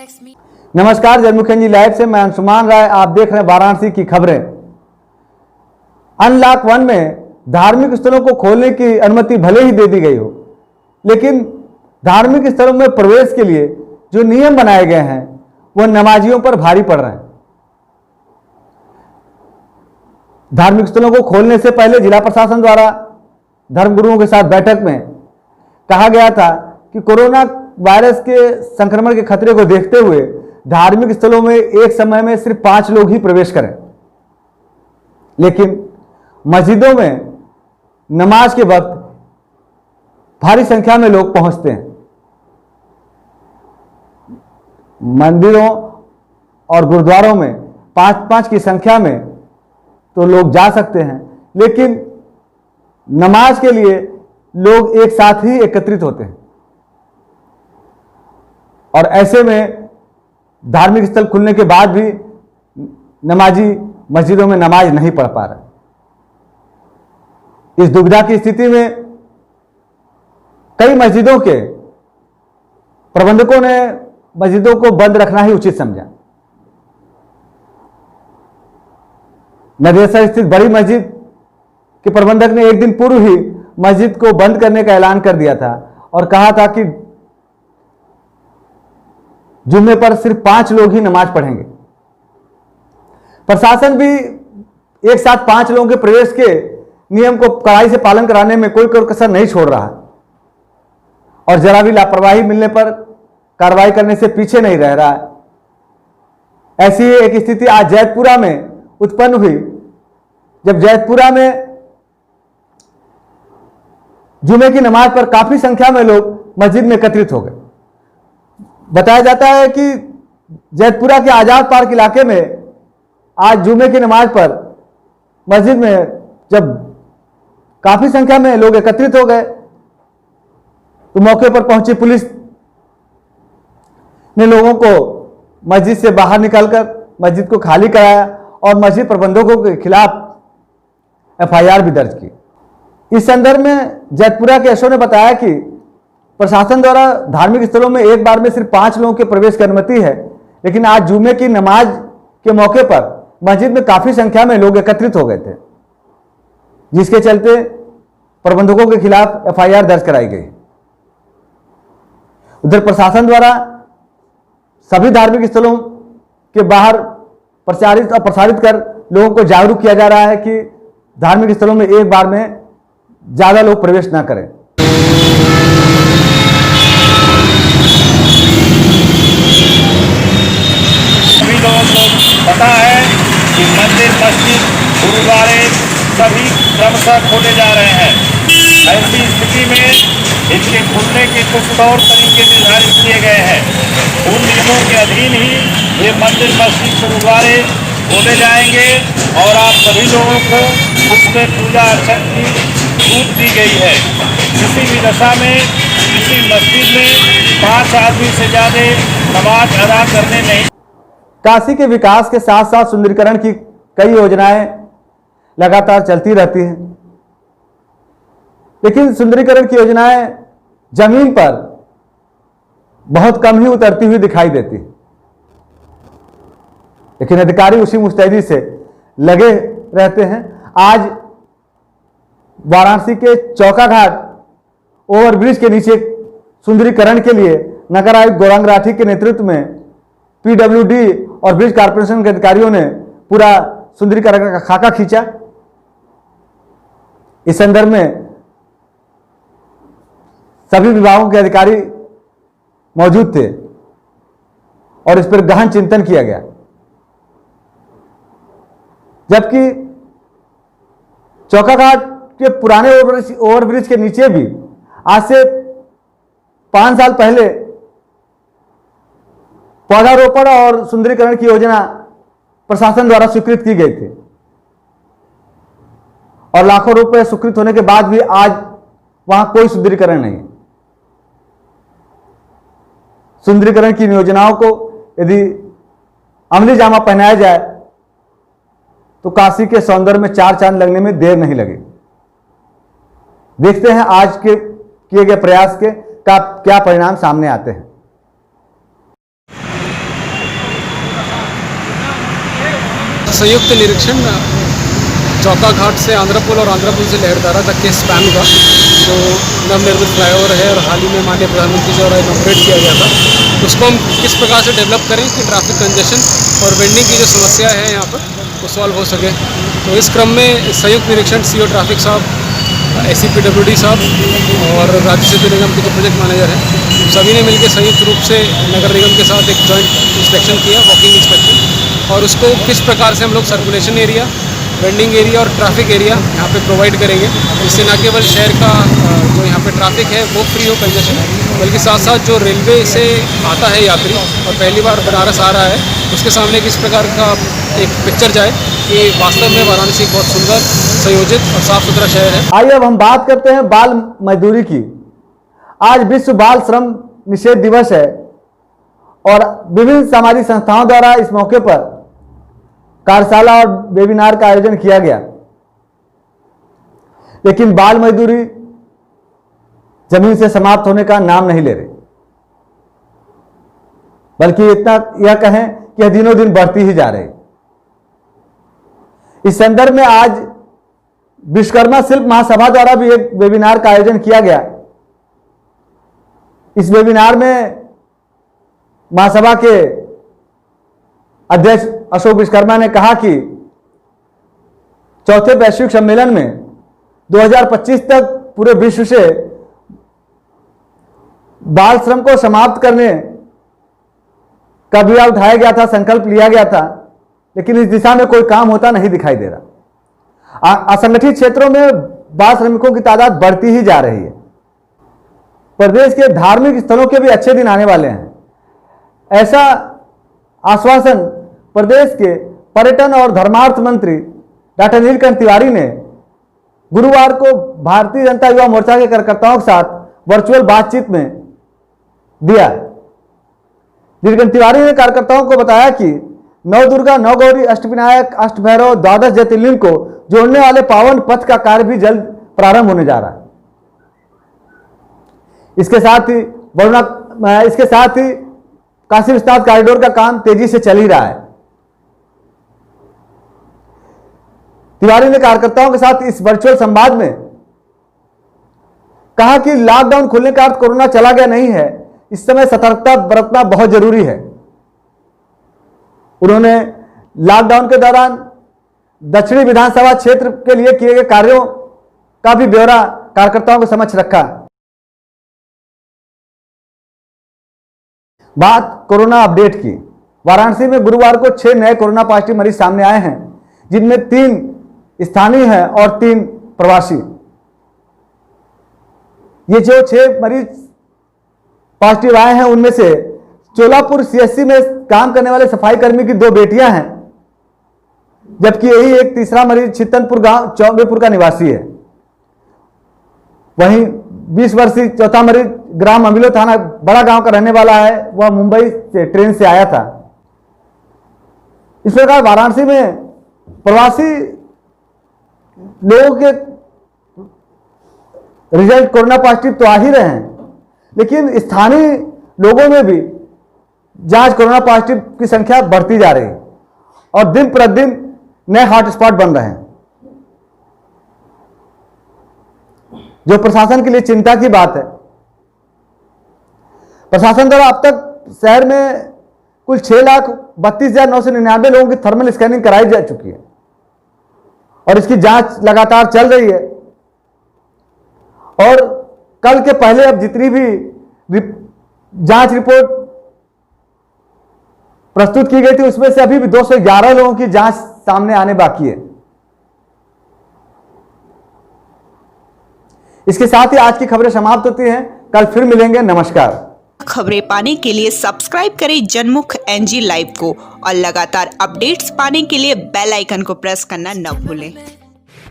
नमस्कार, जन्मुखेंजी लाइव से मैं अंशुमान राय। आप देख रहे हैं वाराणसी की खबरें। अनलॉक 1 में धार्मिक स्थलों को खोलने की अनुमति भले ही दे दी गई हो, लेकिन धार्मिक स्थलों में प्रवेश के लिए जो नियम बनाए गए हैं वह नमाजियों पर भारी पड़ रहे हैं। धार्मिक स्थलों को खोलने से पहले जिला प्रशासन द्वारा धर्मगुरुओं के साथ बैठक में कहा गया था कि कोरोना वायरस के संक्रमण के खतरे को देखते हुए धार्मिक स्थलों में एक समय में सिर्फ 5 लोग ही प्रवेश करें। लेकिन मस्जिदों में नमाज के वक्त भारी संख्या में लोग पहुंचते हैं। मंदिरों और गुरुद्वारों में 5-5 की संख्या में तो लोग जा सकते हैं, लेकिन नमाज के लिए लोग एक साथ ही एकत्रित होते हैं और ऐसे में धार्मिक स्थल खुलने के बाद भी नमाजी मस्जिदों में नमाज नहीं पढ़ पा रहे। इस दुविधा की स्थिति में कई मस्जिदों के प्रबंधकों ने मस्जिदों को बंद रखना ही उचित समझा। नदेसर स्थित बड़ी मस्जिद के प्रबंधक ने एक दिन पूर्व ही मस्जिद को बंद करने का ऐलान कर दिया था और कहा था कि जुम्मे पर सिर्फ 5 लोग ही नमाज पढ़ेंगे। प्रशासन भी एक साथ 5 लोगों के प्रवेश के नियम को कड़ाई से पालन कराने में कोई कसर नहीं छोड़ रहा और जरा भी लापरवाही मिलने पर कार्रवाई करने से पीछे नहीं रह रहा है। ऐसी एक स्थिति आज जैतपुरा में उत्पन्न हुई, जब जैतपुरा में जुमे की नमाज पर काफी संख्या में लोग मस्जिद में एकत्रित हो गए। बताया जाता है कि जैतपुरा के आजाद पार्क इलाके में आज जुमे की नमाज पर मस्जिद में जब काफी संख्या में लोग एकत्रित हो गए तो मौके पर पहुंची पुलिस ने लोगों को मस्जिद से बाहर निकालकर मस्जिद को खाली कराया और मस्जिद प्रबंधकों के खिलाफ एफआईआर भी दर्ज की। इस संदर्भ में जैतपुरा के एसओ ने बताया कि प्रशासन द्वारा धार्मिक स्थलों में एक बार में सिर्फ 5 लोगों के प्रवेश की अनुमति है, लेकिन आज जुमे की नमाज के मौके पर मस्जिद में काफी संख्या में लोग एकत्रित हो गए थे, जिसके चलते प्रबंधकों के खिलाफ एफआईआर दर्ज कराई गई। उधर प्रशासन द्वारा सभी धार्मिक स्थलों के बाहर प्रचारित और प्रसारित कर लोगों को जागरूक किया जा रहा है कि धार्मिक स्थलों में एक बार में ज्यादा लोग प्रवेश ना करें। सभी लोगों को पता है कि मंदिर, मस्जिद, गुरुद्वारे सभी क्रमशः खोले जा रहे हैं। ऐसी स्थिति में इनके खुलने के कुछ तौर तरीके निर्धारित किए गए हैं। उन नियमों के अधीन ही ये मंदिर, मस्जिद, गुरुद्वारे खोले जाएंगे और आप सभी लोगों को उसमें पूजा अर्चन की छूट दी गई है। किसी भी दशा में किसी मस्जिद में 5 आदमी से ज़्यादा नमाज अदा करने नहीं। काशी के विकास के साथ साथ सुंदरीकरण की कई योजनाएं लगातार चलती रहती हैं, लेकिन सुंदरीकरण की योजनाएं जमीन पर बहुत कम ही उतरती हुई दिखाई देती है। लेकिन अधिकारी उसी मुस्तैदी से लगे रहते हैं। आज वाराणसी के चौका घाट ओवरब्रिज के नीचे सुंदरीकरण के लिए नगर आयुक्त गौरांग राठी के नेतृत्व में पीडब्ल्यूडी और ब्रिज कॉर्पोरेशन के अधिकारियों ने पूरा सुंदरीकरण का खाका खींचा। इस संदर्भ में सभी विभागों के अधिकारी मौजूद थे और इस पर गहन चिंतन किया गया। जबकि चौकाघाट के पुराने ओवरब्रिज के नीचे भी आज से 5 साल पहले पौधारोपण और सुंदरीकरण की योजना प्रशासन द्वारा स्वीकृत की गई थी और लाखों रुपए स्वीकृत होने के बाद भी आज वहां कोई सुंदरीकरण नहीं। सुंदरीकरण की योजनाओं को यदि अमली जामा पहनाया जाए तो काशी के सौंदर्य में 4 चांद लगने में देर नहीं लगेगी। देखते हैं आज के किए गए प्रयास के क्या परिणाम सामने आते हैं। संयुक्त निरीक्षण चौका घाट से आंध्रपुल और आंध्रपुल से लहरदारा तक के स्पैन का जो नवनिर्मित फ्लाईओवर है और हाल ही में माननीय प्रधानमंत्री द्वारा इनॉग्रेट किया गया था, उसको हम किस प्रकार से डेवलप करें कि ट्रैफिक कंजेशन और वेंडिंग की जो समस्या है यहाँ पर वो सॉल्व हो सके। तो इस क्रम में संयुक्त निरीक्षण CO ट्रैफिक साहब, SCPWD साहब और राज्य सेतु निगम के जो प्रोजेक्ट मैनेजर हैं, सभी ने मिलकर संयुक्त रूप से नगर निगम के साथ एक जॉइंट इंस्पेक्शन किया, वॉकिंग इंस्पेक्शन, और उसको किस प्रकार से हम लोग सर्कुलेशन एरिया, वेंडिंग एरिया और ट्रैफिक एरिया यहाँ पे प्रोवाइड करेंगे, जिससे न केवल शहर का जो यहाँ पे ट्रैफिक है वो फ्री हो कंजेशन, बल्कि साथ साथ जो रेलवे से आता है यात्री और पहली बार बनारस आ रहा है, उसके सामने किस प्रकार का एक पिक्चर जाए कि वास्तव में वाराणसी बहुत सुंदर, संयोजित और साफ सुथरा शहर है। आइए अब हम बात करते हैं बाल मजदूरी की। आज विश्व बाल श्रम निषेध दिवस है और विभिन्न सामाजिक संस्थाओं द्वारा इस मौके पर कार्यशाला और वेबिनार का आयोजन किया गया, लेकिन बाल मजदूरी जमीन से समाप्त होने का नाम नहीं ले रही, बल्कि इतना यह कहें कि यह दिनों दिन बढ़ती ही जा रही। इस संदर्भ में आज विश्वकर्मा शिल्प महासभा द्वारा भी एक वेबिनार का आयोजन किया गया। इस वेबिनार में महासभा के अध्यक्ष अशोक विश्वकर्मा ने कहा कि चौथे वैश्विक सम्मेलन में 2025 तक पूरे विश्व से बाल श्रम को समाप्त करने का बीड़ा उठाया गया था, संकल्प लिया गया था, लेकिन इस दिशा में कोई काम होता नहीं दिखाई दे रहा। असंगठित क्षेत्रों में बाल श्रमिकों की तादाद बढ़ती ही जा रही है। प्रदेश के धार्मिक स्थलों के भी अच्छे दिन आने वाले हैं, ऐसा आश्वासन प्रदेश के पर्यटन और धर्मार्थ मंत्री डॉक्टर नीलकंठ तिवारी ने गुरुवार को भारतीय जनता युवा मोर्चा के कार्यकर्ताओं के साथ वर्चुअल बातचीत में दिया। नीलकंठ तिवारी ने कार्यकर्ताओं को बताया कि नौ दुर्गा, नौ गौरी, अष्टविनायक, अष्टभैरव, द्वादश ज्योतिर्लिंग को जोड़ने वाले पावन पथ का कार्य भी जल्द प्रारंभ होने जा रहा है। इसके साथ ही काशी विश्वनाथ कॉरिडोर का काम तेजी से चल ही रहा है। तिवारी ने कार्यकर्ताओं के साथ इस वर्चुअल संवाद में कहा कि लॉकडाउन खुलने का अर्थ कोरोना चला गया नहीं है, इस समय सतर्कता बरतना बहुत जरूरी है। उन्होंने लॉकडाउन के दौरान दक्षिणी विधानसभा क्षेत्र के लिए किए गए कार्यों का भी ब्यौरा कार्यकर्ताओं के समक्ष रखा। बात कोरोना अपडेट की। वाराणसी में गुरुवार को 6 नए कोरोना पॉजिटिव मरीज सामने आए हैं, जिनमें 3 स्थानीय हैं और 3 प्रवासी। ये जो 6 मरीज पॉजिटिव आए हैं, उनमें से चोलापुर CSC में काम करने वाले सफाई कर्मी की 2 बेटियां हैं, जबकि यही एक तीसरा मरीज छितनपुर गांव चौबेपुर का निवासी है। वहीं 20 वर्षीय चौथा मरीज ग्राम अमिलो थाना बड़ा गांव का रहने वाला है, वह मुंबई से ट्रेन से आया था। इस प्रकार वाराणसी में प्रवासी लोगों के रिजल्ट कोरोना पॉजिटिव तो आ ही रहे हैं, लेकिन स्थानीय लोगों में भी जांच कोरोना पॉजिटिव की संख्या बढ़ती जा रही है और दिन प्रतिदिन नए हॉटस्पॉट बन रहे हैं, जो प्रशासन के लिए चिंता की बात है। प्रशासन द्वारा अब तक शहर में कुल 6,32,999 लोगों की थर्मल स्कैनिंग कराई जा चुकी है और इसकी जांच लगातार चल रही है। और कल के पहले अब जितनी भी जांच रिपोर्ट प्रस्तुत की गई थी, उसमें से अभी भी 211 लोगों की जांच सामने आने बाकी है। इसके साथ ही आज की खबरें समाप्त होती हैं। कल फिर मिलेंगे। नमस्कार। खबरें पाने के लिए सब्सक्राइब करें जनमुख NG लाइव को और लगातार अपडेट्स पाने के लिए बेल आइकन को प्रेस करना न भूलें।